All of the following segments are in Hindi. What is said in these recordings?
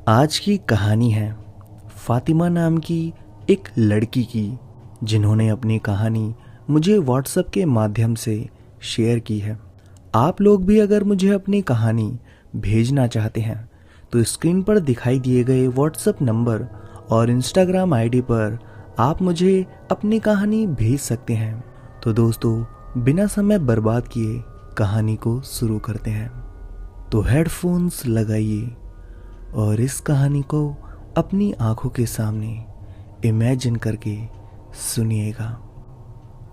आज की कहानी है फातिमा नाम की एक लड़की की, जिन्होंने अपनी कहानी मुझे व्हाट्सएप के माध्यम से शेयर की है। आप लोग भी अगर मुझे अपनी कहानी भेजना चाहते हैं तो स्क्रीन पर दिखाई दिए गए व्हाट्सएप नंबर और इंस्टाग्राम आईडी पर आप मुझे अपनी कहानी भेज सकते हैं। तो दोस्तों, बिना समय बर्बाद किए कहानी को शुरू करते हैं। तो हेडफोन्स लगाइए और इस कहानी को अपनी आंखों के सामने इमेजिन करके सुनिएगा।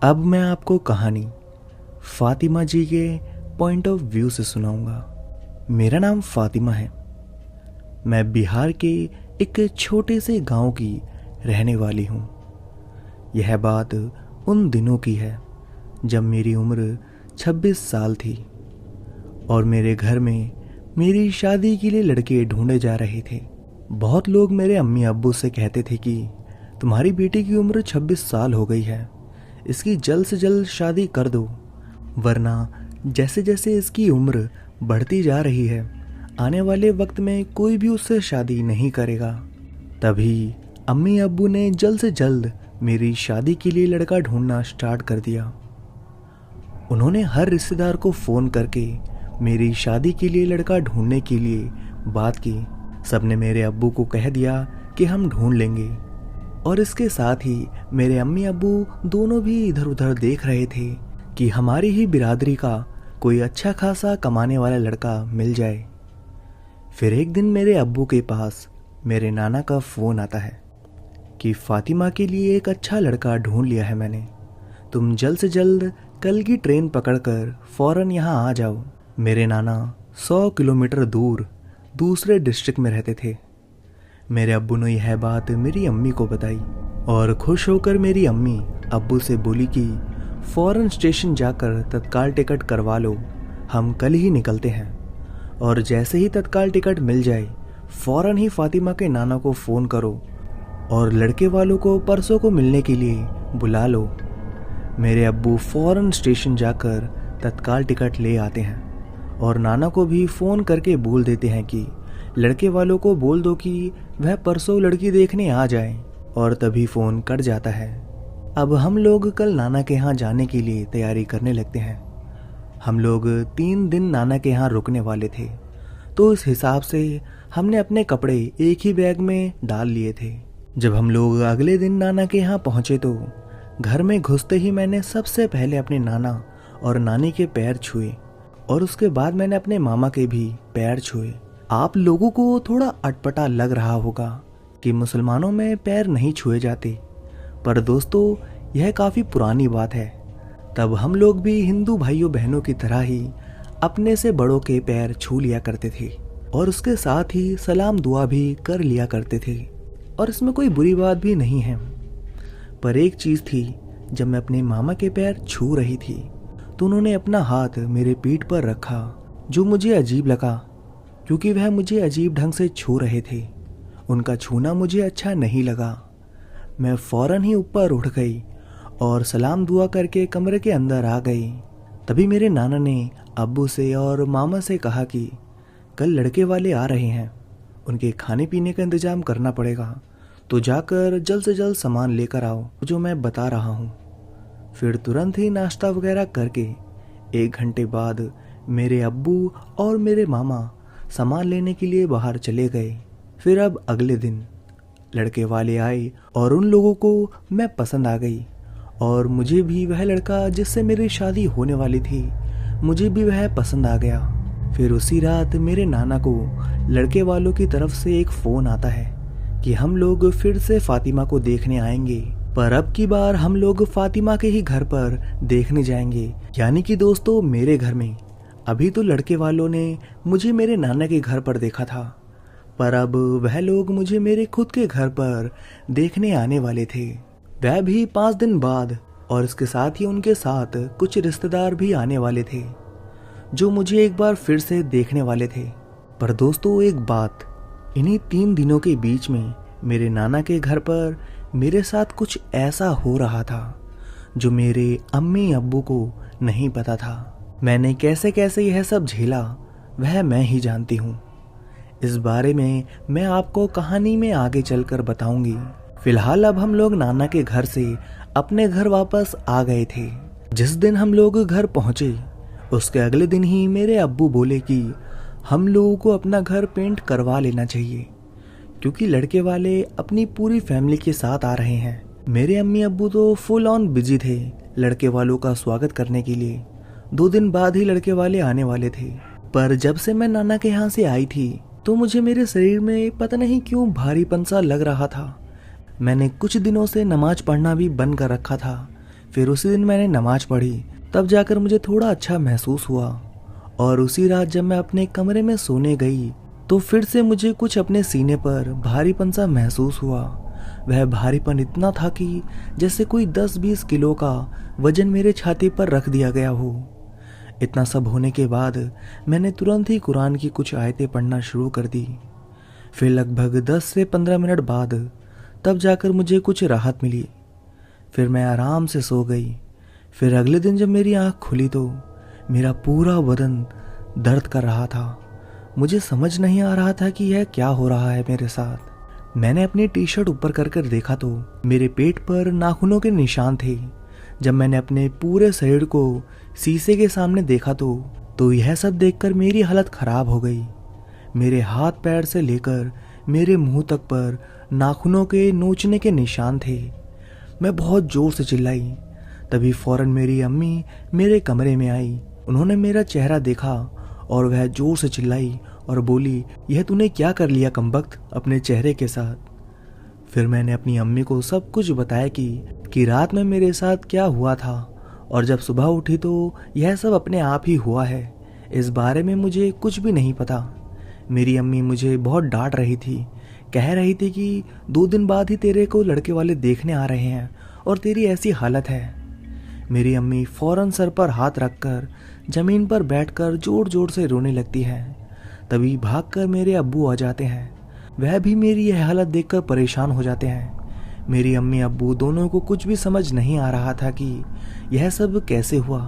अब मैं आपको कहानी फातिमा जी के पॉइंट ऑफ व्यू से सुनाऊंगा। मेरा नाम फातिमा है। मैं बिहार के एक छोटे से गांव की रहने वाली हूँ। यह बात उन दिनों की है जब मेरी उम्र 26 साल थी और मेरे घर में मेरी शादी के लिए लड़के ढूंढे जा रहे थे। बहुत लोग मेरे अम्मी अब्बू से कहते थे कि तुम्हारी बेटी की उम्र 26 साल हो गई है, इसकी जल्द से जल्द शादी कर दो, वरना जैसे जैसे इसकी उम्र बढ़ती जा रही है आने वाले वक्त में कोई भी उससे शादी नहीं करेगा। तभी अम्मी अब्बू ने जल्द से जल्द मेरी शादी के लिए लड़का ढूंढना स्टार्ट कर दिया। उन्होंने हर रिश्तेदार को फ़ोन करके मेरी शादी के लिए लड़का ढूंढने के लिए बात की। सबने मेरे अब्बू को कह दिया कि हम ढूंढ लेंगे, और इसके साथ ही मेरे अम्मी अब्बू दोनों भी इधर उधर देख रहे थे कि हमारी ही बिरादरी का कोई अच्छा खासा कमाने वाला लड़का मिल जाए। फिर एक दिन मेरे अब्बू के पास मेरे नाना का फ़ोन आता है कि फातिमा के लिए एक अच्छा लड़का ढूंढ लिया है मैंने, तुम जल्द से जल्द कल की ट्रेन पकड़कर फ़ौरन यहाँ आ जाओ। मेरे नाना 100 किलोमीटर दूर दूसरे डिस्ट्रिक्ट में रहते थे। मेरे अब्बू ने यह बात मेरी अम्मी को बताई और खुश होकर मेरी अम्मी अब्बू से बोली कि फ़ौरन स्टेशन जाकर तत्काल टिकट करवा लो, हम कल ही निकलते हैं, और जैसे ही तत्काल टिकट मिल जाए फ़ौरन ही फातिमा के नाना को फ़ोन करो और लड़के वालों को परसों को मिलने के लिए बुला लो। मेरे अब्बू फ़ौरन स्टेशन जाकर तत्काल टिकट ले आते हैं और नाना को भी फ़ोन करके बोल देते हैं कि लड़के वालों को बोल दो कि वह परसों लड़की देखने आ जाए, और तभी फ़ोन कट जाता है। अब हम लोग कल नाना के यहाँ जाने के लिए तैयारी करने लगते हैं। हम लोग 3 दिन नाना के यहाँ रुकने वाले थे, तो इस हिसाब से हमने अपने कपड़े एक ही बैग में डाल लिए थे। जब हम लोग अगले दिन नाना के यहाँ पहुँचे तो घर में घुसते ही मैंने सबसे पहले अपने नाना और नानी के पैर छुए, और उसके बाद मैंने अपने मामा के भी पैर छुए। आप लोगों को थोड़ा अटपटा लग रहा होगा कि मुसलमानों में पैर नहीं छुए जाते, पर दोस्तों यह काफ़ी पुरानी बात है। तब हम लोग भी हिंदू भाइयों बहनों की तरह ही अपने से बड़ों के पैर छू लिया करते थे और उसके साथ ही सलाम दुआ भी कर लिया करते थे, और इसमें कोई बुरी बात भी नहीं है। पर एक चीज़ थी, जब मैं अपने मामा के पैर छू रही थी तो उन्होंने अपना हाथ मेरे पीठ पर रखा, जो मुझे अजीब लगा क्योंकि वह मुझे अजीब ढंग से छू रहे थे। उनका छूना मुझे अच्छा नहीं लगा। मैं फ़ौरन ही ऊपर उठ गई और सलाम दुआ करके कमरे के अंदर आ गई। तभी मेरे नाना ने अब्बू से और मामा से कहा कि कल लड़के वाले आ रहे हैं, उनके खाने पीने का इंतज़ाम करना पड़ेगा, तो जाकर जल्द से जल्द सामान लेकर आओ जो मैं बता रहा हूँ। फिर तुरंत ही नाश्ता वगैरह करके 1 घंटे बाद मेरे अब्बू और मेरे मामा सामान लेने के लिए बाहर चले गए। फिर अब अगले दिन लड़के वाले आए और उन लोगों को मैं पसंद आ गई, और मुझे भी वह लड़का जिससे मेरी शादी होने वाली थी, मुझे भी वह पसंद आ गया। फिर उसी रात मेरे नाना को लड़के वालों की तरफ से एक फ़ोन आता है कि हम लोग फिर से फातिमा को देखने आएंगे, पर अब की बार हम लोग फातिमा के ही घर पर देखने जाएंगे, यानी कि दोस्तों मेरे घर में। अभी तो लड़के वालों ने मुझे मेरे नाना के घर पर देखा था, पर अब वह लोग मुझे मेरे खुद के घर पर देखने आने वाले थे, वह भी 5 दिन बाद, और इसके साथ ही उनके साथ कुछ रिश्तेदार भी आने वाले थे जो मुझे एक बार फिर से देखने वाले थे। पर दोस्तों एक बात, इन्हीं 3 दिनों के बीच में मेरे नाना के घर पर मेरे साथ कुछ ऐसा हो रहा था जो मेरे अम्मी अब्बू को नहीं पता था। मैंने कैसे कैसे यह सब झेला वह मैं ही जानती हूँ। इस बारे में मैं आपको कहानी में आगे चलकर बताऊंगी। फिलहाल अब हम लोग नाना के घर से अपने घर वापस आ गए थे। जिस दिन हम लोग घर पहुंचे उसके अगले दिन ही मेरे अब्बू बोले कि हम लोगों को अपना घर पेंट करवा लेना चाहिए, क्योंकि लड़के वाले अपनी पूरी फैमिली के साथ आ रहे हैं। मेरे अम्मी अब्बू तो फुल ऑन बिजी थे लड़के वालों का स्वागत करने के लिए। 2 दिन बाद ही लड़के वाले आने वाले थे। पर जब से मैं नाना के यहाँ से आई थी तो मुझे मेरे शरीर में पता नहीं क्यों भारीपन सा लग रहा था। मैंने कुछ दिनों से नमाज पढ़ना भी बंद कर रखा था। फिर उसी दिन मैंने नमाज पढ़ी, तब जाकर मुझे थोड़ा अच्छा महसूस हुआ। और उसी रात जब मैं अपने कमरे में सोने गई तो फिर से मुझे कुछ अपने सीने पर भारीपन सा महसूस हुआ। वह भारीपन इतना था कि जैसे कोई 10-20 किलो का वजन मेरे छाती पर रख दिया गया हो। इतना सब होने के बाद मैंने तुरंत ही कुरान की कुछ आयतें पढ़ना शुरू कर दी। फिर लगभग 10 से 15 मिनट बाद तब जाकर मुझे कुछ राहत मिली। फिर मैं आराम से सो गई। फिर अगले दिन जब मेरी आँख खुली तो मेरा पूरा बदन दर्द कर रहा था। मुझे समझ नहीं आ रहा था कि यह क्या हो रहा है मेरे साथ। मैंने अपनी टी शर्ट ऊपर कर देखा तो मेरे पेट पर नाखूनों के निशान थे। जब मैंने अपने पूरे शरीर को शीशे के सामने देखा तो यह सब देखकर मेरी हालत खराब हो गई। मेरे हाथ पैर से लेकर मेरे मुंह तक पर नाखूनों के नोचने के निशान थे। मैं बहुत जोर से चिल्लाई। तभी फौरन मेरी अम्मी मेरे कमरे में आई। उन्होंने मेरा चेहरा देखा और वह जोर से चिल्लाई और बोली, यह तूने क्या कर लिया कमबख्त अपने चेहरे के साथ। फिर मैंने अपनी अम्मी को सब कुछ बताया कि रात में मेरे साथ क्या हुआ था, और जब सुबह उठी तो यह सब अपने आप ही हुआ है। इस बारे में मुझे कुछ भी नहीं पता। मेरी अम्मी मुझे बहुत डांट रही थी, कह रही थी कि 2 दिन बाद ही तेरे को लड़के वाले देखने आ रहे हैं और तेरी ऐसी हालत है। मेरी अम्मी फौरन सर पर हाथ रखकर जमीन पर बैठकर जोर जोर से रोने लगती है। तभी भागकर मेरे अब्बू आ जाते हैं। वह भी मेरी यह हालत देखकर परेशान हो जाते हैं। मेरी अम्मी अब्बू दोनों को कुछ भी समझ नहीं आ रहा था कि यह सब कैसे हुआ।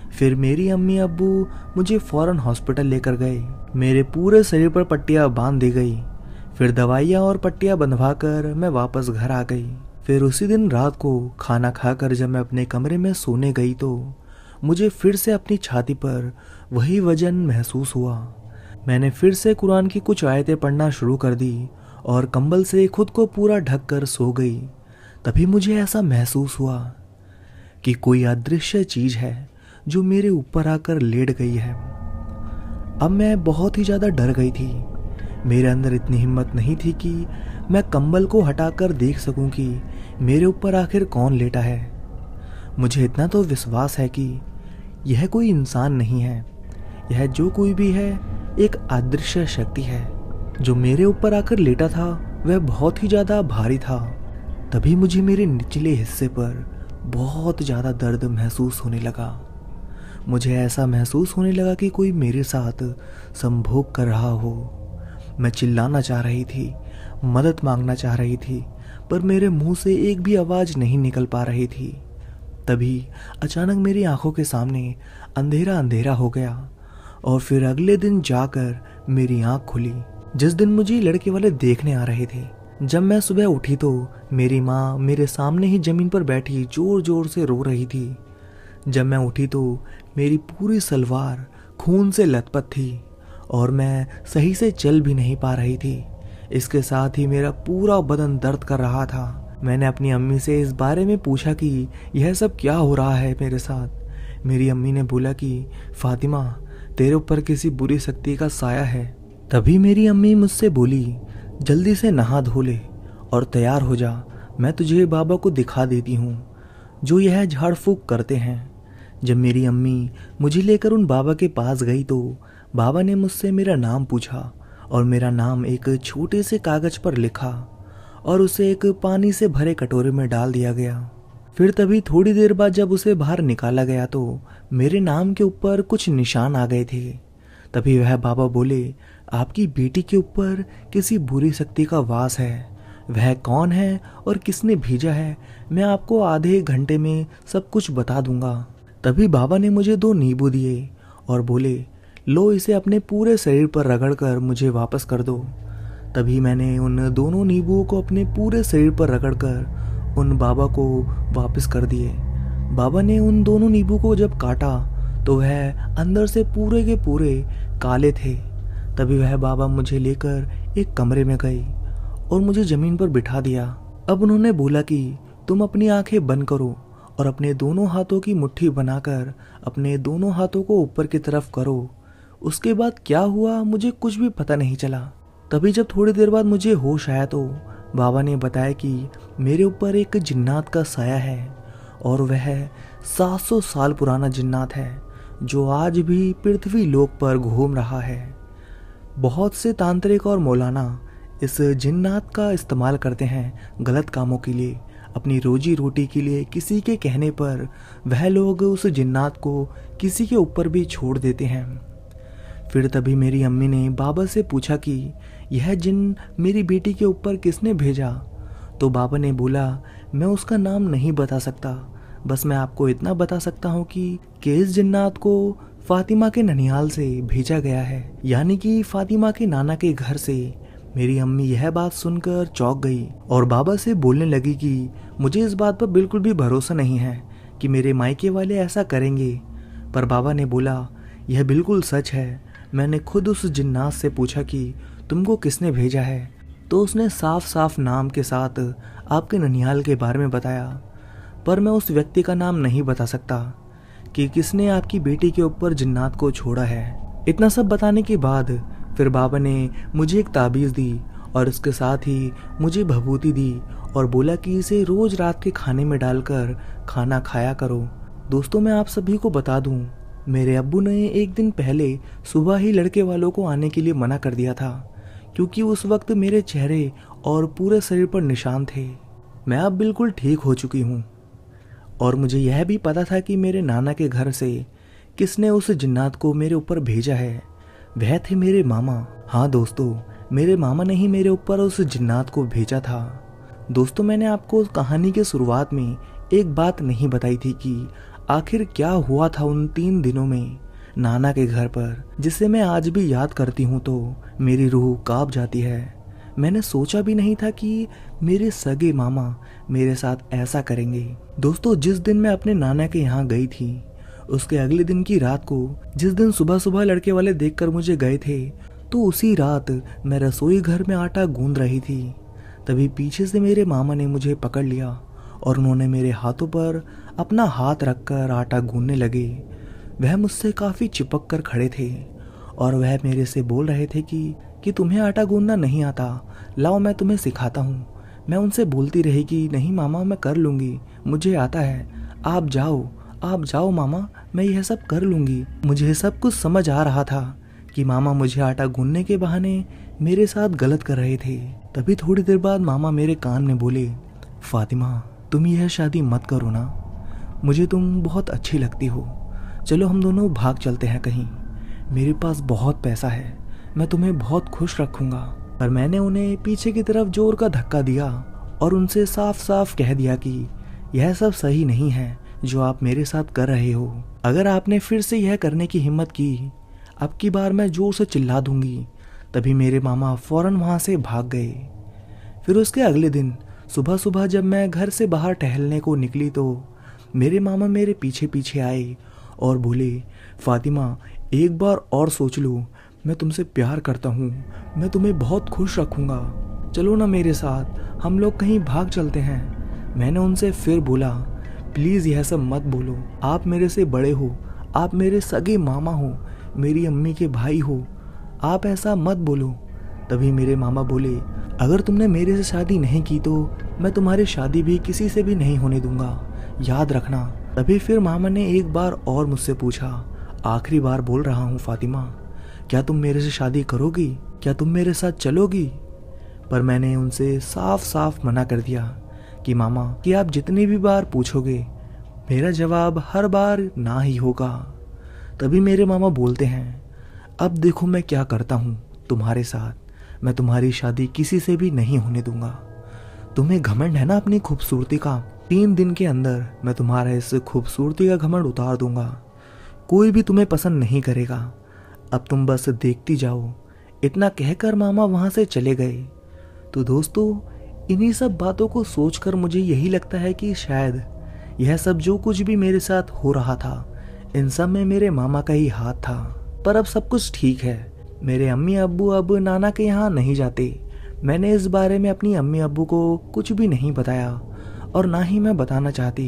फिर मेरी अम्मी अब्बू मुझे फौरन हॉस्पिटल लेकर गए। मेरे पूरे शरीर पर पट्टियां बांध दी गई। फिर दवाइयाँ और पट्टियां बंधवाकर मैं वापस घर आ गई। फिर उसी दिन रात को खाना खाकर जब मैं अपने कमरे में सोने गई तो मुझे फिर से अपनी छाती पर वही वजन महसूस हुआ। मैंने फिर से कुरान की कुछ आयतें पढ़ना शुरू कर दी और कंबल से खुद को पूरा ढक कर सो गई। तभी मुझे ऐसा महसूस हुआ कि कोई अदृश्य चीज है जो मेरे ऊपर आकर लेट गई है। अब मैं बहुत ही ज़्यादा डर गई थी। मेरे अंदर इतनी हिम्मत नहीं थी कि मैं कंबल को हटाकर देख सकूं कि मेरे ऊपर आखिर कौन लेटा है। मुझे इतना तो विश्वास है कि यह कोई इंसान नहीं है। यह जो कोई भी है एक अदृश्य शक्ति है। जो मेरे ऊपर आकर लेटा था वह बहुत ही ज़्यादा भारी था। तभी मुझे मेरे निचले हिस्से पर बहुत ज़्यादा दर्द महसूस होने लगा। मुझे ऐसा महसूस होने लगा कि कोई मेरे साथ संभोग कर रहा हो। मैं चिल्लाना चाह रही थी, मदद मांगना चाह रही थी, पर मेरे मुंह से एक भी आवाज़ नहीं निकल पा रही थी। तभी अचानक मेरी आंखों के सामने अंधेरा अंधेरा हो गया और फिर अगले दिन जाकर मेरी आंख खुली, जिस दिन मुझे लड़के वाले देखने आ रहे थे। जब मैं सुबह उठी तो मेरी माँ मेरे सामने ही जमीन पर बैठी जोर जोर से रो रही थी। जब मैं उठी तो मेरी पूरी सलवार खून से लथपथ थी और मैं सही से चल भी नहीं पा रही थी। इसके साथ ही मेरा पूरा बदन दर्द कर रहा था। मैंने अपनी अम्मी से इस बारे में पूछा कि यह सब क्या हो रहा है मेरे साथ। मेरी अम्मी ने बोला कि फातिमा, तेरे ऊपर किसी बुरी शक्ति का साया है। तभी मेरी अम्मी मुझसे बोली, जल्दी से नहा धो ले और तैयार हो जा, मैं तुझे बाबा को दिखा देती हूँ जो यह झाड़ फूक करते हैं। जब मेरी अम्मी मुझे लेकर उन बाबा के पास गई तो बाबा ने मुझसे मेरा नाम पूछा और मेरा नाम एक छोटे से कागज पर लिखा और उसे एक पानी से भरे कटोरे में डाल दिया गया। फिर तभी थोड़ी देर बाद जब उसे बाहर निकाला गया तो मेरे नाम के ऊपर कुछ निशान आ गए थे। तभी वह बाबा बोले, आपकी बेटी के ऊपर किसी बुरी शक्ति का वास है। वह कौन है और किसने भेजा है, मैं आपको आधे घंटे में सब कुछ बता दूंगा। तभी बाबा ने मुझे 2 नींबू दिए और बोले, लो इसे अपने पूरे शरीर पर रगड़कर मुझे वापस कर दो। तभी मैंने उन दोनों नींबुओं को अपने पूरे शरीर पर रगड़कर उन बाबा को वापस कर दिए। बाबा ने उन दोनों नींबू को जब काटा तो वह अंदर से पूरे के पूरे काले थे। तभी वह बाबा मुझे लेकर एक कमरे में गए और मुझे जमीन पर बिठा दिया। अब उन्होंने बोला कि तुम अपनी आंखें बंद करो और अपने दोनों हाथों की मुट्ठी बनाकर अपने दोनों हाथों को ऊपर की तरफ करो। उसके बाद क्या हुआ मुझे कुछ भी पता नहीं चला। तभी जब थोड़ी देर बाद मुझे होश आया तो बाबा ने बताया कि मेरे ऊपर एक जिन्नात का साया है और वह 700 साल पुराना जिन्नात है जो आज भी पृथ्वी लोक पर घूम रहा है। बहुत से तांत्रिक और मौलाना इस जिन्नात का इस्तेमाल करते हैं गलत कामों के लिए, अपनी रोजी रोटी के लिए। किसी के कहने पर वह लोग उस जिन्नात को किसी के ऊपर भी छोड़ देते हैं। फिर तभी मेरी अम्मी ने बाबा से पूछा कि यह जिन्न मेरी बेटी के ऊपर किसने भेजा। तो बाबा ने बोला मैं उसका नाम नहीं बता सकता, बस मैं आपको इतना बता सकता हूँ कि इस जिन्नात को फातिमा के ननिहाल से भेजा गया है, यानी कि फातिमा के नाना के घर से। मेरी अम्मी यह बात सुनकर चौंक गई और बाबा से बोलने लगी कि मुझे इस बात पर बिल्कुल भी भरोसा नहीं है कि मेरे मायके वाले ऐसा करेंगे। पर बाबा ने बोला यह बिल्कुल सच है। मैंने खुद उस जिन्नात से पूछा कि तुमको किसने भेजा है, तो उसने साफ साफ नाम के साथ आपके ननिहाल के बारे में बताया। पर मैं उस व्यक्ति का नाम नहीं बता सकता कि किसने आपकी बेटी के ऊपर जिन्नात को छोड़ा है। इतना सब बताने के बाद फिर बाबा ने मुझे एक ताबीज़ दी और इसके साथ ही मुझे भभूति दी और बोला कि इसे रोज रात के खाने में डालकर खाना खाया करो। दोस्तों मैं आप सभी को बता दूं, मेरे अब्बू ने एक दिन पहले सुबह ही लड़के वालों को आने के लिए मना कर दिया था, क्योंकि उस वक्त मेरे चेहरे और पूरे शरीर पर निशान थे। मैं अब बिल्कुल ठीक हो चुकी हूँ और मुझे यह भी पता था कि मेरे नाना के घर से किसने उस जिन्नात को मेरे ऊपर भेजा है। वह थे मेरे मामा। हाँ दोस्तों, मेरे मामा ने ही मेरे ऊपर उस जिन्नात को भेजा था। दोस्तों मैंने आपको कहानी के शुरुआत में एक बात नहीं बताई थी कि आखिर क्या हुआ था उन 3 दिनों में नाना के घर पर, जिसे मैं आज भी याद करती हूँ तो मेरी रूह कांप जाती है। मैंने सोचा भी नहीं था कि मेरे सगे मामा मेरे साथ ऐसा करेंगे। दोस्तों जिस दिन मैं अपने नाना के यहाँ गई थी उसके अगले दिन की रात को, जिस दिन सुबह सुबह लड़के वाले देखकर मुझे गए थे, तो उसी रात मैं रसोई घर में आटा गूंद रही थी। तभी पीछे से मेरे मामा ने मुझे पकड़ लिया और उन्होंने मेरे हाथों पर अपना हाथ रखकर आटा गूंदने लगे। वह मुझसे काफ़ी चिपक कर खड़े थे और वह मेरे से बोल रहे थे कि तुम्हें आटा गूंदना नहीं आता, लाओ मैं तुम्हें सिखाता हूँ। मैं उनसे बोलती रही कि नहीं मामा मैं कर लूँगी, मुझे आता है, आप जाओ मामा, मैं यह सब कर लूँगी। मुझे सब कुछ समझ आ रहा था कि मामा मुझे आटा गूंदने के बहाने मेरे साथ गलत कर रहे थे। तभी थोड़ी देर बाद मामा मेरे कान में बोले, फातिमा तुम यह शादी मत करो ना, मुझे तुम बहुत अच्छी लगती हो, चलो हम दोनों भाग चलते हैं कहीं, मेरे पास बहुत पैसा है, मैं तुम्हें बहुत खुश रखूँगा। पर मैंने उन्हें पीछे की तरफ जोर का धक्का दिया और उनसे साफ साफ कह दिया कि यह सब सही नहीं है जो आप मेरे साथ कर रहे हो। अगर आपने फिर से यह करने की हिम्मत की, अब की बार मैं जोर से चिल्ला दूंगी। तभी मेरे मामा फौरन वहाँ से भाग गए। फिर उसके अगले दिन सुबह सुबह जब मैं घर से बाहर टहलने को निकली तो मेरे मामा मेरे पीछे पीछे आए और बोले, फातिमा एक बार और सोच लो, मैं तुमसे प्यार करता हूँ, मैं तुम्हें बहुत खुश रखूँगा, चलो ना मेरे साथ, हम लोग कहीं भाग चलते हैं। मैंने उनसे फिर बोला, प्लीज़ यह सब मत बोलो, आप मेरे से बड़े हो, आप मेरे सगे मामा हो, मेरी अम्मी के भाई हो, आप ऐसा मत बोलो। तभी मेरे मामा बोले, अगर तुमने मेरे से शादी नहीं की तो मैं तुम्हारी शादी भी किसी से भी नहीं होने दूंगा, याद रखना। तभी फिर मामा ने एक बार और मुझसे पूछा, आखिरी बार बोल रहा हूँ फातिमा, क्या तुम मेरे से शादी करोगी, क्या तुम मेरे साथ चलोगी? पर मैंने उनसे साफ साफ मना कर दिया कि मामा कि आप जितनी भी बार पूछोगे मेरा जवाब हर बार ना ही होगा। तभी मेरे मामा बोलते हैं, अब देखो मैं क्या करता हूँ तुम्हारे साथ, मैं तुम्हारी शादी किसी से भी नहीं होने दूंगा। तुम्हें घमंड है ना अपनी खूबसूरती का, 3 दिन के अंदर मैं तुम्हारा इस खूबसूरती का घमंड उतार दूंगा, कोई भी तुम्हें पसंद नहीं करेगा। अब तुम बस देखती जाओ। इतना कहकर मामा वहाँ से चले गए। तो दोस्तों, इन्हीं सब बातों को सोचकर मुझे यही लगता है कि शायद यह सब जो कुछ भी मेरे साथ हो रहा था, इन सब में मेरे मामा का ही हाथ था। पर अब सब कुछ ठीक है। मेरे अम्मी अब्बू अब नाना के यहाँ नहीं जाते। मैंने इस बारे में अपनी अम्मी अब्बू को कुछ भी नहीं बताया और ना ही मैं बताना चाहती,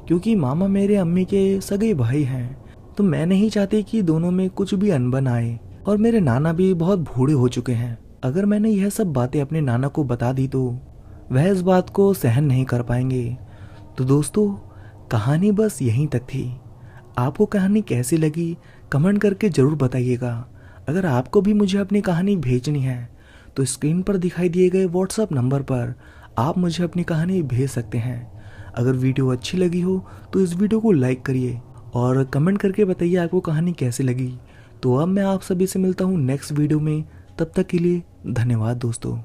क्योंकि मामा मेरे अम्मी के सगे भाई हैं। तो मैं नहीं चाहती कि दोनों में कुछ भी अनबन आए। और मेरे नाना भी बहुत बूढ़े हो चुके हैं। अगर मैंने यह सब बातें अपने नाना को बता दी तो वह इस बात को सहन नहीं कर पाएंगे। तो दोस्तों, कहानी बस यहीं तक थी। आपको कहानी कैसी लगी कमेंट करके ज़रूर बताइएगा। अगर आपको भी मुझे अपनी कहानी भेजनी है तो स्क्रीन पर दिखाई दिए गए व्हाट्सएप नंबर पर आप मुझे अपनी कहानी भेज सकते हैं। अगर वीडियो अच्छी लगी हो तो इस वीडियो को लाइक करिए और कमेंट करके बताइए आपको कहानी कैसी लगी। तो अब मैं आप सभी से मिलता हूँ नेक्स्ट वीडियो में। तब तक के लिए धन्यवाद दोस्तों।